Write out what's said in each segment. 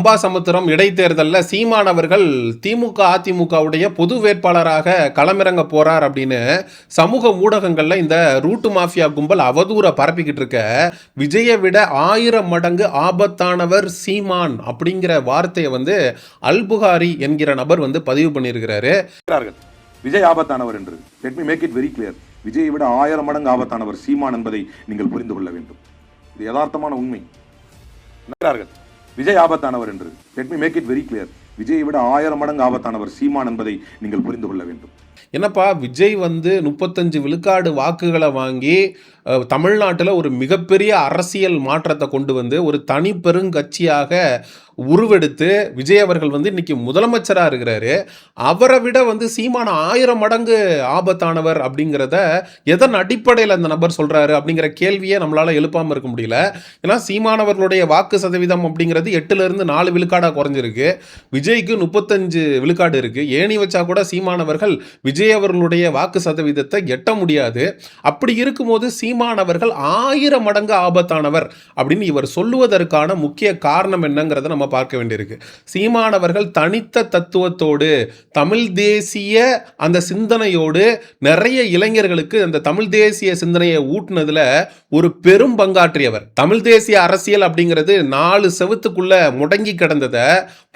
அம்பாசமுத்திரம் இடைத்தேர்தலில் சீமான் அவர்கள் திமுக அதிமுகவுடைய பொது வேட்பாளராக களமிறங்க போறார் அப்படின்னு சமூக ஊடகங்களில் இந்த ரூட்டு மாஃபியா கும்பல் அவதூற பரப்பிக்கிட்டு இருக்க, விஜயை விட 1000 மடங்கு ஆபத்தானவர் சீமான் அப்படிங்கிற வார்த்தையை வந்து அல்புகாரி என்கிற நபர் வந்து பதிவு பண்ணியிருக்கிறாரு. விஜய் ஆபத்தானவர் என்று. Let me make it very clear. விஜயை விட 1000 மடங்கு ஆபத்தானவர் சீமான் என்பதை நீங்கள் புரிந்து கொள்ள வேண்டும். இது யதார்த்தமான உண்மை. விஜய் ஆபத்தானவர் என்று. Let me make it very clear. விஜயை விட 1000 மடங்கு ஆபத்தானவர் சீமான் என்பதை நீங்கள் புரிந்து கொள்ள வேண்டும். என்னப்பா, விஜய் வந்து 35 விழுக்காடு வாக்குகளை வாங்கி தமிழ்நாட்டில் ஒரு மிகப்பெரிய அரசியல் மாற்றத்தை கொண்டு வந்து ஒரு தனி பெருங்கட்சியாக உருவெடுத்து விஜய் அவர்கள் வந்து இன்னைக்கு முதலமைச்சராக இருக்கிறாரு. அவரை விட வந்து சீமான 1000 மடங்கு ஆபத்தானவர் அப்படிங்கிறத எதன் அடிப்படையில் அந்த நபர் சொல்றாரு அப்படிங்கிற கேள்வியை நம்மளால எழுப்பாமல் இருக்க முடியல. ஏன்னா சீமானவர்களுடைய வாக்கு சதவீதம் அப்படிங்கிறது 8லிருந்து 4 விழுக்காடாக குறைஞ்சிருக்கு. விஜய்க்கு 35 விழுக்காடு இருக்கு. ஏணி வச்சா கூட சீமானவர்கள் விஜய் அவர்களுடைய வாக்கு சதவீதத்தை எட்ட முடியாது. அப்படி இருக்கும்போது சீமானவர்கள் 1000 மடங்கு ஆபத்தானவர் அப்படின்னு இவர் சொல்லுவதற்கான முக்கிய காரணம் என்னங்கிறத நம்ம பார்க்க வேண்டியிருக்கு. சீமானவர்கள் தனித்த தத்துவத்தோடு தமிழ் தேசிய அந்த சிந்தனையோடு நிறைய இளைஞர்களுக்கு அந்த தமிழ் தேசிய சிந்தனையை ஊட்டினதுல ஒரு பெரும் பங்காற்றியவர். தமிழ் தேசிய அரசியல் அப்படிங்கிறது 4 செவுத்துக்குள்ள முடங்கி கிடந்ததை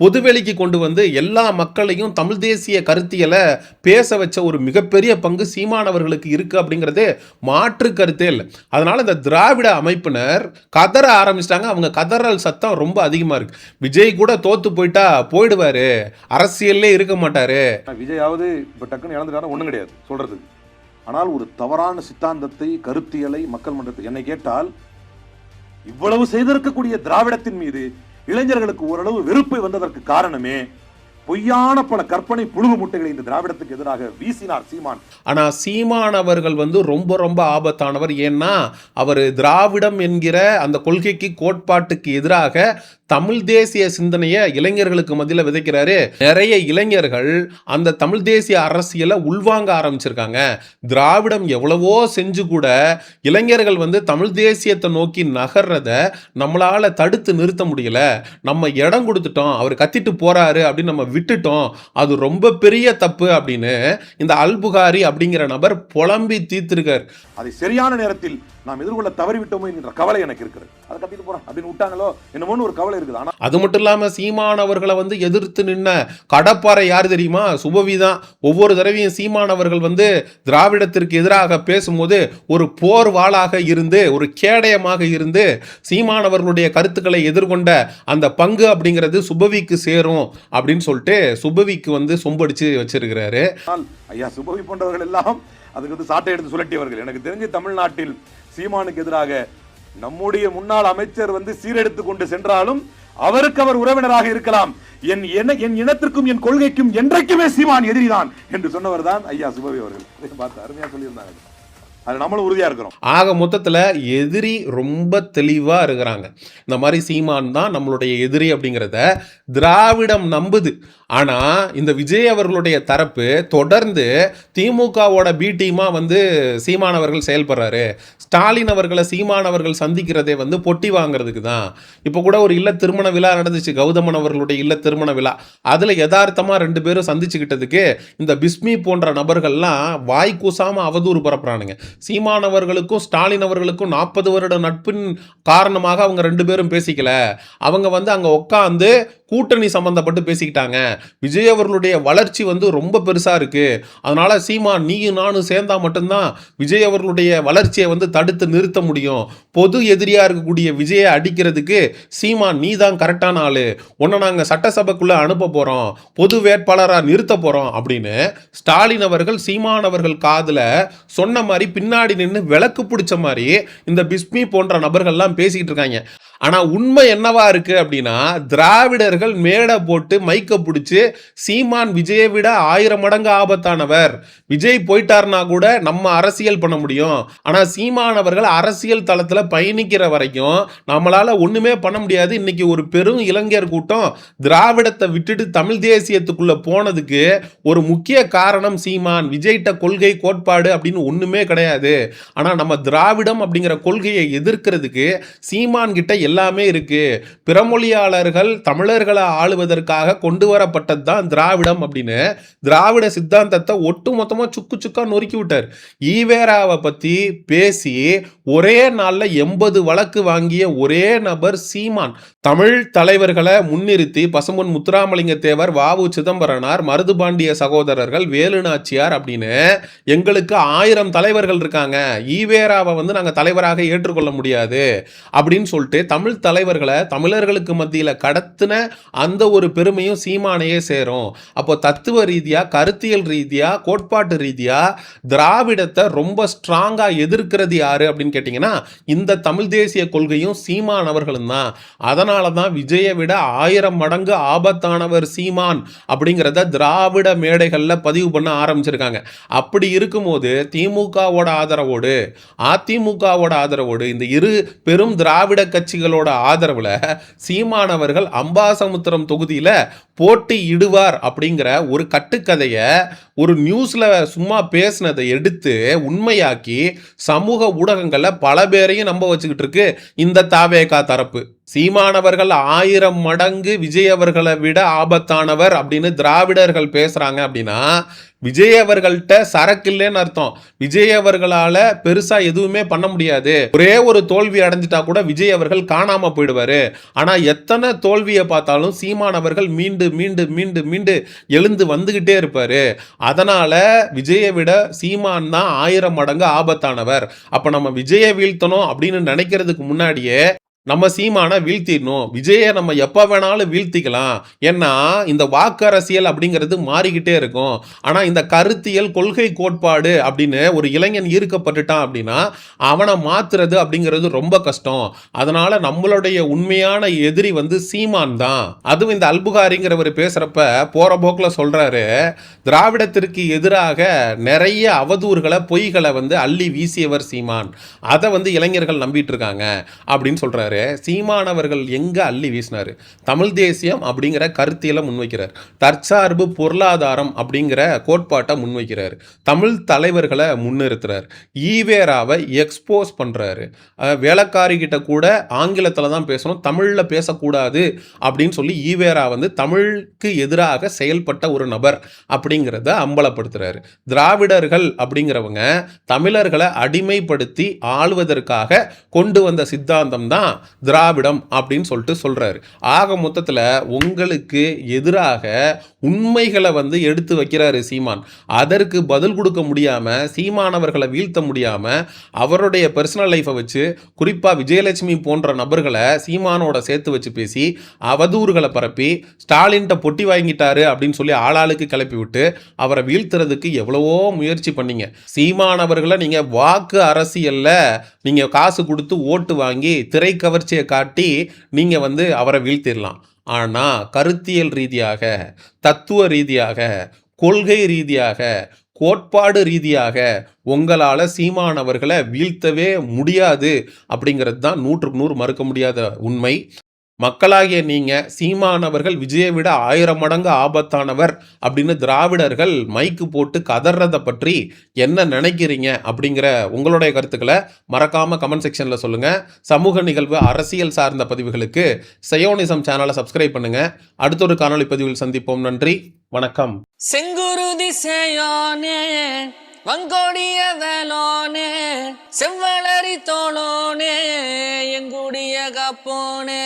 பொதுவெளிக்கு கொண்டு வந்து எல்லா மக்களையும் தமிழ் தேசிய கருத்தியலை பேச வச்ச ஒரு மிகப்பெரிய பங்கு சீமானவர்களுக்கு இருக்கு அப்படிங்கிறது மாற்று கருத்தே இல்லை. அதனால இந்த திராவிட அமைப்பினர் கதற ஆரம்பிச்சிட்டாங்க. அவங்க கதறல் சத்தம் ரொம்ப அதிகமா இருக்கு. விஜய் கூட தோத்து போயிட்டா போயிடுவாரு, அரசியல்லே இருக்க மாட்டாரு. விஜயாவது இப்ப டக்குன்னு இழந்துட்டாரு ஒண்ணும் கிடையாது சொல்றது. ஆனால் ஒரு தவறான சித்தாந்தத்தை, கருத்தியலை, மக்கள் மன்றத்தை என்னை கேட்டால் இவ்வளவு செய்திருக்கக்கூடிய திராவிடத்தின் மீது இளைஞர்களுக்கு ஓரளவு வெறுப்பு வந்ததற்கு காரணமே பொய்யான பல கற்பனை புழுகு முட்டைகளை இந்த திராவிடத்துக்கு எதிராக வீசினார் சீமான். ஆனா சீமான் அவர்கள் வந்து ரொம்ப ரொம்ப ஆபத்தானவர். ஏன்னா அவர் திராவிடம் என்கிற அந்த கொள்கைக்கு, கோட்பாட்டுக்கு எதிராக தமிழ் தேசிய சிந்தனையை இளைஞர்களுக்கு மத்தியில் விதைக்கிறாரு. நிறைய இளைஞர்கள் அந்த தமிழ் தேசிய அரசியலை உள்வாங்க ஆரம்பிச்சிருக்காங்க. திராவிடம் எவ்வளவோ செஞ்சு கூட இளைஞர்கள் வந்து தமிழ் தேசியத்தை நோக்கி நகர்றத நம்மளால தடுத்து நிறுத்த முடியல. நம்ம இடம் கொடுத்துட்டோம், அவர் கத்திட்டு போறாரு அப்படின்னு நம்ம விட்டுட்டோம், அது ரொம்ப பெரிய தப்பு அப்படின்னு இந்த அல்புகாரி அப்படிங்கிற நபர் புலம்பி தீர்த்திருக்கார். அதை சரியான நேரத்தில் நாம் எதிர்கொள்ள தவறிவிட்டோமோ என்கிற கவலை எனக்கு இருக்குது. அதை கத்திட்டு போறோம் அப்படின்னு விட்டாங்களோ என்னமோன்னு ஒரு கவலை இருக்குது. ஆனா அது மட்டும் இல்லாம சீமான் அவர்களை வந்து எதிர்த்து நின்ன கடப்பாறை யார் தெரியுமா? சுபவி தான். ஒவ்வொரு தடவையும் சீமான் அவர்கள் வந்து திராவிடத்திற்கு எதிராக பேசும்போது ஒரு போர் வாளாக இருந்து, ஒரு கேடயமாக இருந்து சீமான் அவர்களுடைய கருத்துக்களை எதிர்கொண்ட அந்த பங்கு அப்படிங்கிறது சுபவிக்கு சேரும் அப்படின்னு சொல்லிட்டு சுபவிக்கு வந்து சொம்படிச்சு வச்சிருக்கிறாரு. ஐயா, சுபவி போன்றவர்கள் எல்லாம் அதுக்கு வந்து சாட்டை எடுத்து சுழட்டியவர்கள். எனக்கு தெரிஞ்சு தமிழ்நாட்டில் சீமானுக்கு எதிராக நம்முடைய முன்னாள் அமைச்சர் வந்து சீரெடுத்து கொண்டு சென்றாலும் அவருக்கு அவர் உறவினராக இருக்கலாம். என் இனத்திற்கும் என் கொள்கைக்கும் என்றைக்குமே சீமான் எதிரிதான் என்று சொன்னவர் தான் ஐயா சுபவி அவர்கள். பார்த்து அருமையா சொல்லியிருந்தாங்க. அது நம்மளும் உறுதியா இருக்கிறோம். ஆக மொத்தத்தில் எதிரி ரொம்ப தெளிவா இருக்கிறாங்க. இந்த மாதிரி சீமான் தான் நம்மளுடைய எதிரி அப்படிங்கிறத திராவிடம் நம்புது. ஆனா இந்த விஜய் அவர்களுடைய தரப்பு தொடர்ந்து திமுகவோட பி டீமா வந்து சீமான் அவர்கள் செயல்படுறாரு. ஸ்டாலின் அவர்களை சீமான் அவர்கள் சந்திக்கிறதே வந்து பொட்டி வாங்குறதுக்கு தான். இப்போ கூட ஒரு இல்ல திருமண விழா நடந்துச்சு, கௌதமன் அவர்களுடைய இல்ல திருமண விழா. அதுல யதார்த்தமா 2 பேரும் சந்திச்சுக்கிட்டதுக்கு இந்த பிஸ்மி போன்ற நபர்கள்லாம் வாய் கூசாம அவதூறு பரப்புறானுங்க. சீமான் அவர்களுக்கும் ஸ்டாலின் அவர்களுக்கும் 40 வருட நட்பின் காரணமாக அவங்க 2 பேரும் பேசிக்கல. அவங்க வந்து அங்க உட்காந்து கூட்டணி சம்பந்தப்பட்டு பேசிக்கிட்டாங்க. விஜய் அவர்களுடைய வளர்ச்சி வந்து ரொம்ப பெருசா இருக்கு, அதனால சீமான் நீயும் நானும் சேர்ந்தா மட்டும்தான் விஜய் அவர்களுடைய வளர்ச்சியை வந்து தடுத்து நிறுத்த முடியும். பொது எதிரியா இருக்கக்கூடிய விஜயை அடிக்கிறதுக்கு சீமான் நீ தான் கரெக்டான ஆளு, உன்னை நாங்க சட்டசபைக்குள்ள அனுப்ப போறோம், பொது வேட்பாளரா நிறுத்த போறோம் அப்படின்னு ஸ்டாலின் அவர்கள் சீமான் அவர்கள் காதுல சொன்ன மாதிரி பின்னாடி நின்று விளக்கு பிடிச்ச மாதிரி இந்த பிஸ்மி போன்ற நபர்கள்லாம் பேசிக்கிட்டு இருக்காங்க. ஆனா உண்மை என்னவா இருக்கு அப்படின்னா, திராவிடர்கள் மேடை போட்டு மைக்க பிடிச்சு சீமான் விஜயை விட 1000 மடங்கு ஆபத்தானவர், விஜய் போயிட்டார்னா கூட நம்ம அரசியல் பண்ண முடியும், ஆனா சீமான் அவர்கள் அரசியல் தளத்துல பயணிக்கிற வரைக்கும் நம்மளால ஒண்ணுமே பண்ண முடியாது. இன்னைக்கு ஒரு பெரும் இளைஞர் கூட்டம் திராவிடத்தை விட்டுட்டு தமிழ் தேசியத்துக்குள்ள போனதுக்கு ஒரு முக்கிய காரணம் சீமான். விஜய்கிட்ட கொள்கை, கோட்பாடு அப்படின்னு ஒண்ணுமே கிடையாது. ஆனா நம்ம திராவிடம் அப்படிங்கிற கொள்கையை எதிர்க்கிறதுக்கு சீமான் கிட்ட எல்லாமே இருக்கு. பிறமொழியாளர்கள் தமிழர்களை ஆளுவதற்காக கொண்டு வரப்பட்டது தான் திராவிடம் அப்படின்னு திராவிட சித்தாந்தத்தை ஒட்டு மொத்தமா சுக்கு சுக்கா நொறுக்கி விட்டார். ஈவேராவை பத்தி பேசி ஒரே நாள்ல 80 வழக்கு வாங்கிய ஒரே நபர் சீமான். தமிழ் தலைவர்களை முன்னிறுத்தி பசும்பொன் முத்துராமலிங்க தேவர், வ.உ. சிதம்பரனார், மருதுபாண்டிய சகோதரர்கள், வேலு நாச்சியார் அப்படின்னு எங்களுக்கு 1000 தலைவர்கள் இருக்காங்க, ஈவேராவை வந்து நாங்க தலைவராக ஏற்றுக்கொள்ள முடியாது அப்படின்னு சொல்லிட்டு தமிழ் தலைவர்களை தமிழர்களுக்கு மத்தியில கடத்தின அந்த ஒரு பெருமையும் சீமானையே சேரும். அப்போ தத்துவ ரீதியா, கருத்தியல் ரீதியா, கோட்பாட்டு ரீதியா திராவிடத்தை ரொம்ப ஸ்ட்ராங்கா எதிர்க்கிறது யாரு அப்படின்னு கேட்டீங்கன்னா இந்த தமிழ் தேசிய கொள்கையும் சீமான் அவர்களும் தான். அதனால தான் விஜயை விட 1000 மடங்கு ஆபத்தானவர் சீமான் அப்படிங்கிறத திராவிட மேடைகள்ல பதிவு பண்ண ஆரம்பிச்சிருக்காங்க. அப்படி இருக்கும்போது திமுகவோட ஆதரவோடு, அதிமுகவோட ஆதரவோடு, இந்த இரு பெரும் திராவிட கட்சிகளோட ஆதரவுல சீமானவர்கள் அம்பாசமுத்திரம் தொகுதியில போட்டி இடுவார் அப்படிங்கிற ஒரு கட்டுக்கதைய ஒரு நியூஸ்ல சும்மா பேசினதை எடுத்து உண்மையாக்கி சமூக ஊடகங்கள்ல பல பேரையும் நம்ப வச்சுக்கிட்டு இருக்கு இந்த தாவேகா தரப்பு. சீமானவர்கள் 1000 மடங்கு விஜய் அவர்களை விட ஆபத்தானவர் அப்படின்னு திராவிடர்கள் பேசுறாங்க அப்படின்னா விஜய் அவர்கள்ட்ட சரக்கு இல்லைன்னு அர்த்தம். விஜய் அவர்களால பெருசா எதுவுமே பண்ண முடியாது. ஒரே ஒரு தோல்வி அடைஞ்சிட்டா கூட விஜய் அவர்கள் காணாம போயிடுவாரு. ஆனா எத்தனை தோல்வியை பார்த்தாலும் சீமானவர்கள் மீண்டு மீண்டு மீண்டு மீண்டு எழுந்து வந்துகிட்டே இருப்பாரு. அதனால விஜயை விட சீமான் தான் 1000 மடங்கு ஆபத்தானவர். அப்ப நம்ம விஜயை வீழ்த்தணும் அப்படின்னு நினைக்கிறதுக்கு முன்னாடியே நம்ம சீமானை வீழ்த்திடணும். விஜயை நம்ம எப்போ வேணாலும் வீழ்த்திக்கலாம். ஏன்னா இந்த வாக்கு அரசியல் அப்படிங்கிறது மாறிக்கிட்டே இருக்கும். ஆனால் இந்த கருத்தியல், கொள்கை, கோட்பாடு அப்படின்னு ஒரு இளைஞன் ஈர்க்கப்பட்டுட்டான் அப்படின்னா அவனை மாத்துறது அப்படிங்கிறது ரொம்ப கஷ்டம். அதனால நம்மளுடைய உண்மையான எதிரி வந்து சீமான் தான். அதுவும் இந்த அல்புகாரிங்கிறவர் பேசுறப்ப போற போக்கில் சொல்றாரு, திராவிடத்திற்கு எதிராக நிறைய அவதூறுகளை, பொய்களை வந்து அள்ளி வீசியவர் சீமான். அதை வந்து இளைஞர்கள் நம்பிட்டு இருக்காங்க அப்படின்னு சொல்றாரு. சீமானவர்கள் எங்க அள்ளி வீசினாரு? தமிழ் தேசியம் அப்படிங்கிற கருத்தியலை முன்வைக்கிறார். தற்சார்பு பொருளாதாரம் அப்படிங்கிற கோட்பாட்டை முன்வைக்கிறார். தமிழ் தலைவர்களை முன்னிறுத்துறார். ஈவேராவை எக்ஸ்போஸ் பண்றாரு. வேலைக்காரி கிட்ட கூட ஆங்கிலத்தில் தான் பேசணும், தமிழ்ல பேசக்கூடாது அப்படின்னு சொல்லி ஈவேரா வந்து தமிழுக்கு எதிராக செயல்பட்ட ஒரு நபர் அப்படிங்கிறத அம்பலப்படுத்துறாரு. திராவிடர்கள் அப்படிங்கிறவங்க தமிழர்களை அடிமைப்படுத்தி ஆளுவதற்காக கொண்டு வந்த சித்தாந்தம் தான் திராவிடம் அப்படின்னு சொல்லிட்டு சொல்றாரு. ஆக மொத்தத்தில் உங்களுக்கு எதிராக உண்மைகளை வந்து எடுத்து வைக்கிறாரு சீமான். அதற்கு பதில் கொடுக்க முடியாம, சீமானவர்களை வீழ்த்த முடியாம, அவருடைய பர்சனல் லைஃபை வச்சு குறிப்பா விஜயலட்சுமி போன்ற நபர்களை சீமானோட சேர்த்து வச்சு பேசி அவதூறுகளை பரப்பி ஸ்டாலின்ட்ட பொட்டி வாங்கிட்டாரு அப்படின்னு சொல்லி ஆளாளுக்கு கிளப்பி விட்டு அவரை வீழ்த்துறதுக்கு எவ்வளவோ முயற்சி பண்ணீங்க. சீமானவர்களை நீங்க வாக்கு அரசியல்ல நீங்க காசு கொடுத்து ஓட்டு வாங்கி திரை கவர்ச்சியை காட்டி நீங்க வந்து அவரை வீழ்த்திடலாம். ஆனா கருத்தியல் ரீதியாக, தத்துவ ரீதியாக, கொள்கை ரீதியாக, கோட்பாடு ரீதியாக உங்களால சீமானவர்களை வீழ்த்தவே முடியாது அப்படிங்கிறது தான் 100க்கு 100 மறுக்க முடியாத உண்மை. மக்களாகிய நீங்க சீமானவர்கள் விஜயை விட 1000 மடங்கு ஆபத்தானவர் அப்படின்னு திராவிடர்கள் மைக்கு போட்டு கதறதை பற்றி என்ன நினைக்கிறீங்க அப்படிங்கிற உங்களுடைய கருத்துக்களை மறக்காம கமெண்ட் செக்ஷன்ல சொல்லுங்க. சமூக நிகழ்வு, அரசியல் சார்ந்த பதிவுகளுக்கு சயோனிசம் சேனலை சப்ஸ்கிரைப் பண்ணுங்க. அடுத்த ஒரு காணொளி பதிவில் சந்திப்போம். நன்றி, வணக்கம். செங்குருதி சேயோனே, வங்கோடிய வேலோனே, செவ்வளரி தோளோனே, எங்குடிய காப்போனே.